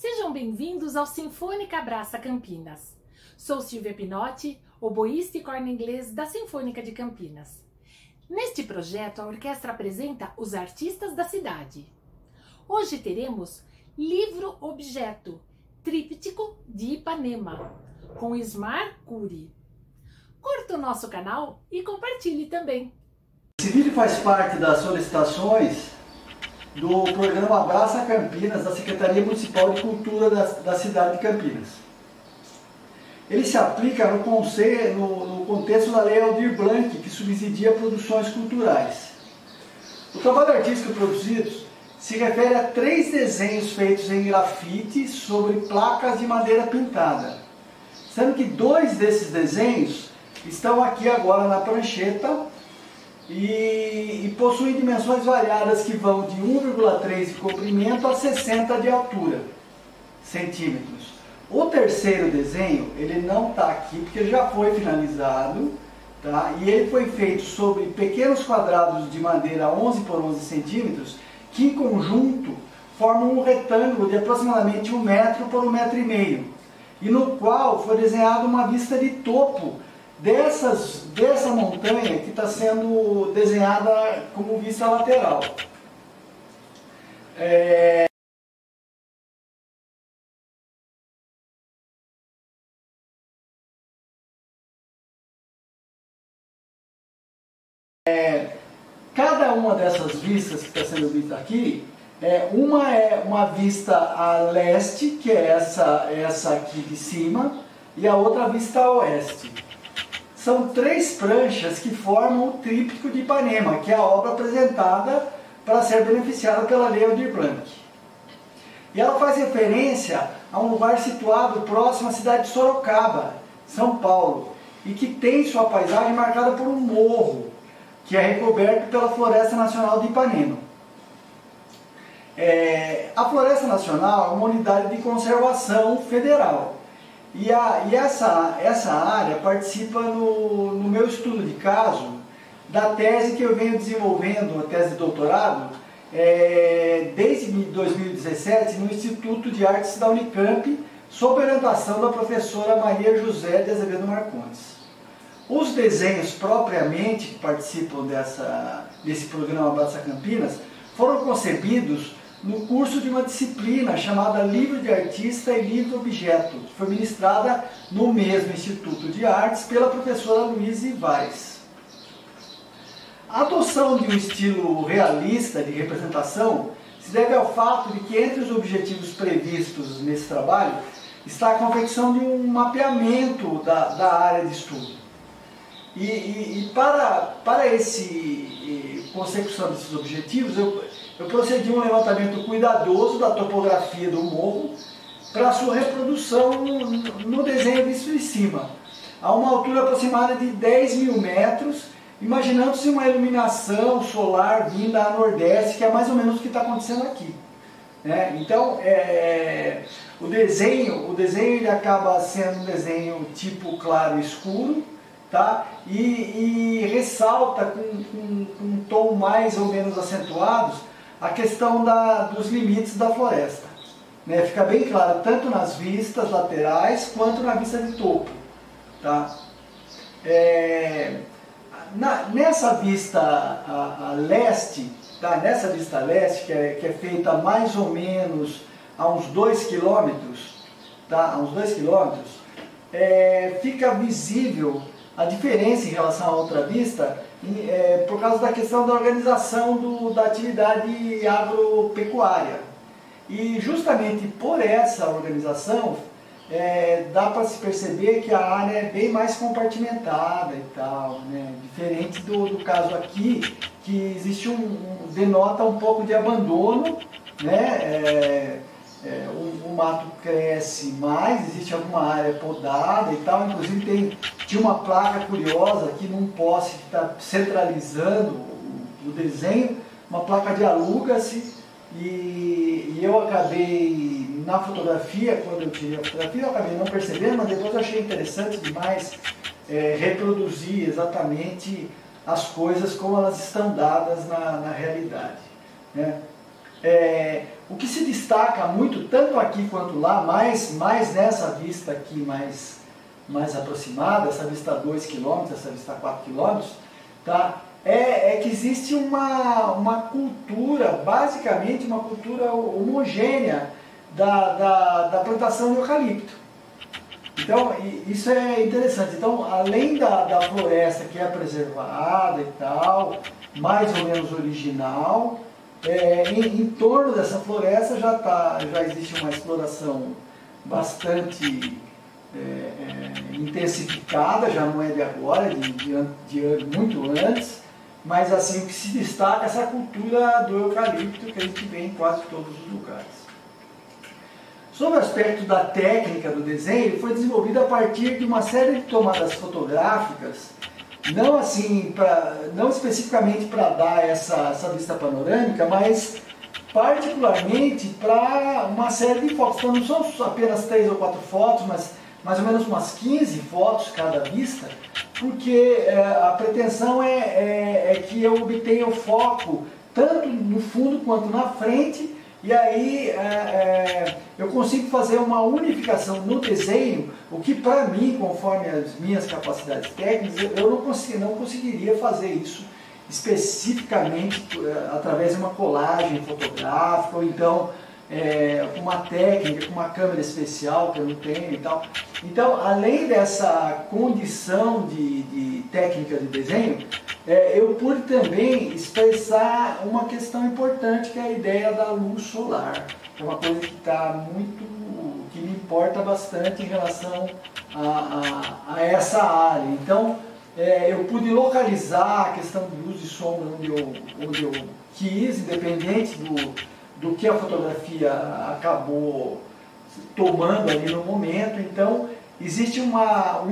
Sejam bem-vindos ao Sinfônica Abraça Campinas. Sou Silvia Pinotti, oboísta e corno inglês da Sinfônica de Campinas. Neste projeto, a orquestra apresenta os artistas da cidade. Hoje teremos Livro-Objeto, Tríptico de Ipanema, com Ismar Curi. Curta o nosso canal e compartilhe também. Esse vídeo faz parte das solicitações do programa Abraça Campinas, da Secretaria Municipal de Cultura da cidade de Campinas. Ele se aplica no contexto da Lei Aldir Blanc, que subsidia produções culturais. O trabalho artístico produzido se refere a 3 desenhos feitos em grafite sobre placas de madeira pintada, sendo que 2 desses desenhos estão aqui agora na prancheta e possuem dimensões variadas que vão de 1,3 de comprimento a 60 de altura, centímetros. O terceiro desenho, ele não está aqui porque ele já foi finalizado, tá? E ele foi feito sobre pequenos quadrados de madeira 11 por 11 centímetros, que em conjunto formam um retângulo de aproximadamente 1 metro por 1,5 metro, e no qual foi desenhada uma vista de topo dessa montanha que está sendo desenhada como vista lateral. Cada uma dessas vistas que está sendo vista aqui, uma é uma vista a leste, que é essa aqui de cima, e a outra a vista a oeste. São 3 pranchas que formam o Tríptico de Ipanema, que é a obra apresentada para ser beneficiada pela Lei Aldir Blanc. E ela faz referência a um lugar situado próximo à cidade de Sorocaba, São Paulo, e que tem sua paisagem marcada por um morro, que é recoberto pela Floresta Nacional de Ipanema. A Floresta Nacional é uma unidade de conservação federal. E essa área participa no meu estudo de caso da tese que eu venho desenvolvendo, a tese de doutorado, desde 2017 no Instituto de Artes da Unicamp, sob orientação da professora Maria José de Azevedo Marcondes. Os desenhos propriamente que participam desse programa Abraça Campinas foram concebidos no curso de uma disciplina chamada Livro de Artista e Livro-Objeto, que foi ministrada no mesmo Instituto de Artes pela professora Luísa Ivaz. A adoção de um estilo realista de representação se deve ao fato de que entre os objetivos previstos nesse trabalho está a confecção de um mapeamento da área de estudo. E para esse consecução desses objetivos, eu procedi a um levantamento cuidadoso da topografia do morro para sua reprodução no desenho visto de cima, a uma altura aproximada de 10.000 metros, imaginando-se uma iluminação solar vinda a nordeste, que é mais ou menos o que está acontecendo aqui. Então, o desenho ele acaba sendo um desenho tipo claro e escuro, tá? E ressalta com um tom mais ou menos acentuados a questão dos limites da floresta. Fica bem claro, tanto nas vistas laterais quanto na vista de topo. Tá? Nessa vista a leste, tá? Nessa vista a leste, que é feita mais ou menos a uns 2 quilômetros, tá? A uns 2 quilômetros, fica visível a diferença em relação à outra vista, por causa da questão da organização da atividade agropecuária. E justamente por essa organização, dá para se perceber que a área é bem mais compartimentada e tal, diferente do caso aqui, que existe denota um pouco de abandono, o mato cresce mais, existe alguma área podada e tal, inclusive tinha uma placa curiosa aqui num poste que está centralizando o desenho, uma placa de aluga-se, e eu acabei, na fotografia, quando eu tirei a fotografia, eu acabei não percebendo, mas depois eu achei interessante demais reproduzir exatamente as coisas como elas estão dadas na realidade. o que se destaca muito, tanto aqui quanto lá, mais nessa vista aqui mais aproximada, essa vista a 2 km, essa vista a 4 km, tá? É que existe uma cultura, basicamente uma cultura homogênea da plantação de eucalipto. Então, isso é interessante. Então, além da floresta que é preservada e tal, mais ou menos original, em torno dessa floresta já existe uma exploração bastante intensificada, já não é de agora, de muito antes, mas assim, o que se destaca é essa cultura do eucalipto que a gente vê em quase todos os lugares. Sobre o aspecto da técnica do desenho, ele foi desenvolvido a partir de uma série de tomadas fotográficas, não especificamente para dar essa vista panorâmica, mas particularmente para uma série de fotos. Então não são apenas 3 ou 4 fotos, mas mais ou menos umas 15 fotos cada vista, porque a pretensão é que eu obtenha o foco tanto no fundo quanto na frente, e aí eu consigo fazer uma unificação no desenho, o que para mim, conforme as minhas capacidades técnicas, eu não conseguiria fazer isso especificamente através de uma colagem fotográfica, ou então com uma técnica, com uma câmera especial que eu não tenho e tal. Então, além dessa condição de técnica de desenho, eu pude também expressar uma questão importante, que é a ideia da luz solar. É uma coisa que me importa bastante em relação a essa área. Então, eu pude localizar a questão de luz e sombra onde eu quis, independente do que a fotografia acabou tomando ali no momento. Então, existe um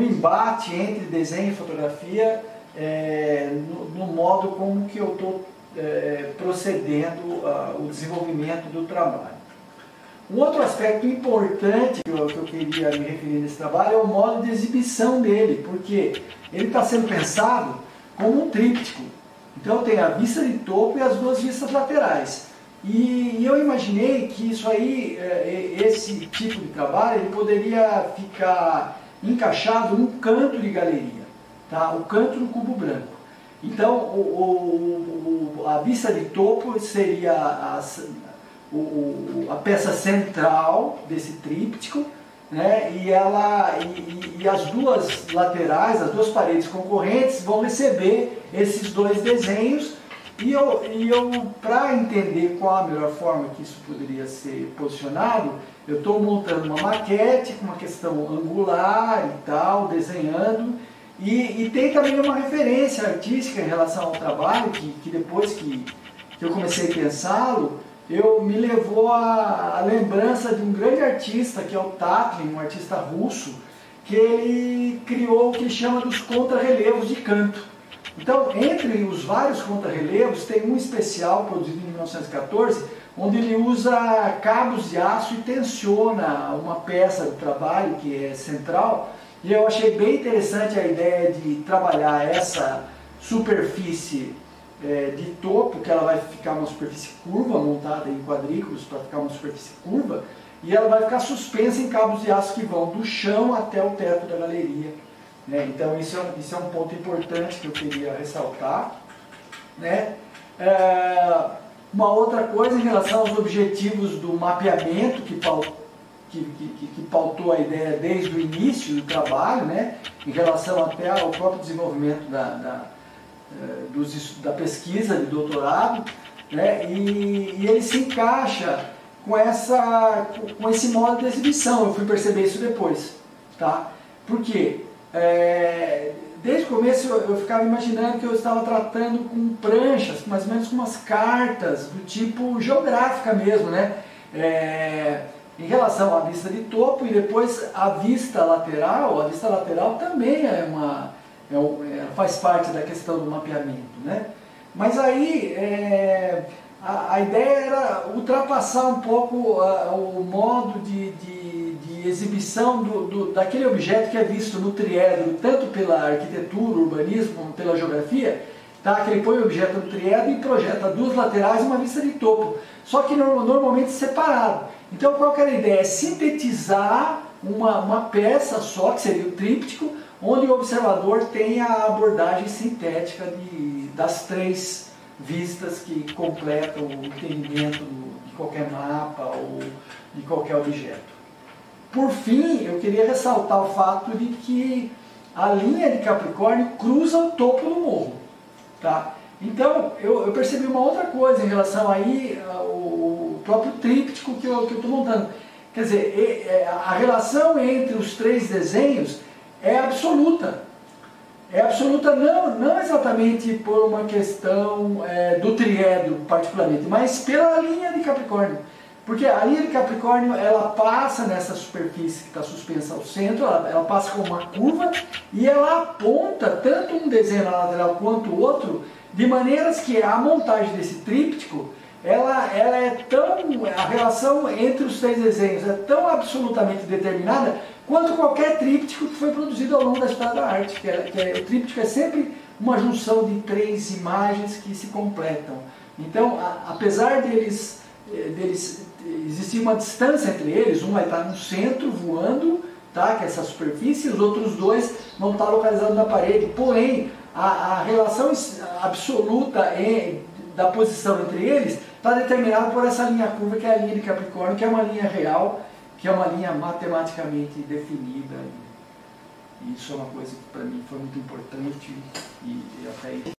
embate entre desenho e fotografia no modo como que eu estou procedendo o desenvolvimento do trabalho. Um outro aspecto importante que eu queria me referir nesse trabalho é o modo de exibição dele, porque ele está sendo pensado como um tríptico. Então tem a vista de topo e as duas vistas laterais. E eu imaginei que isso aí, esse tipo de trabalho, ele poderia ficar encaixado num canto de galeria, tá? O canto do cubo branco. Então a vista de topo seria a peça central desse tríptico, né? E as duas laterais, as duas paredes concorrentes vão receber esses dois desenhos. E eu para entender qual a melhor forma que isso poderia ser posicionado, eu estou montando uma maquete com uma questão angular e tal, desenhando, e tem também uma referência artística em relação ao trabalho, que depois que eu comecei a pensá-lo, me levou a lembrança de um grande artista, que é o Tatlin, um artista russo, que ele criou o que ele chama dos contrarrelevos de canto. Então, entre os vários contrarrelevos, tem um especial produzido em 1914, onde ele usa cabos de aço e tensiona uma peça do trabalho que é central. E eu achei bem interessante a ideia de trabalhar essa superfície de topo, que ela vai ficar uma superfície curva, montada em quadrículos para ficar uma superfície curva, e ela vai ficar suspensa em cabos de aço que vão do chão até o teto da galeria. Então isso é um ponto importante que eu queria ressaltar, né? Uma outra coisa em relação aos objetivos do mapeamento que pautou a ideia desde o início do trabalho, né? Em relação até ao próprio desenvolvimento da pesquisa de doutorado, né? E ele se encaixa com esse modo de exibição. Eu fui perceber isso depois, tá? Por quê? Desde o começo eu ficava imaginando que eu estava tratando com pranchas, mais ou menos com umas cartas do tipo geográfica mesmo, né? Em relação à vista de topo, e depois a vista lateral também faz parte da questão do mapeamento, né? Mas aí a ideia era ultrapassar um pouco o modo de exibição daquele objeto que é visto no triedro, tanto pela arquitetura, urbanismo, como pela geografia, tá? Que ele põe o objeto no triedro e projeta duas laterais e uma vista de topo, só que normalmente separado. Então qual que era a ideia? É sintetizar uma peça só, que seria o tríptico, onde o observador tem a abordagem sintética das três vistas que completam o entendimento de qualquer mapa ou de qualquer objeto. Por fim, eu queria ressaltar o fato de que a linha de Capricórnio cruza o topo do morro. Tá? Então, eu percebi uma outra coisa em relação aí ao próprio tríptico que eu estou montando. Quer dizer, a relação entre os três desenhos é absoluta. É absoluta não exatamente por uma questão do triedro particularmente, mas pela linha de Capricórnio. Porque a linha de Capricórnio, ela passa nessa superfície que está suspensa ao centro, ela passa com uma curva e ela aponta tanto um desenho na lateral quanto o outro, de maneiras que a montagem desse tríptico, ela é tão, a relação entre os três desenhos é tão absolutamente determinada quanto qualquer tríptico que foi produzido ao longo da história da arte. O tríptico é sempre uma junção de três imagens que se completam. Então, apesar deles existir uma distância entre eles, um vai estar no centro voando, tá, que é essa superfície, e os outros dois vão estar localizados na parede, porém a relação absoluta da posição entre eles está determinada por essa linha curva, que é a linha de Capricórnio, que é uma linha real, que é uma linha matematicamente definida, e isso é uma coisa que para mim foi muito importante e até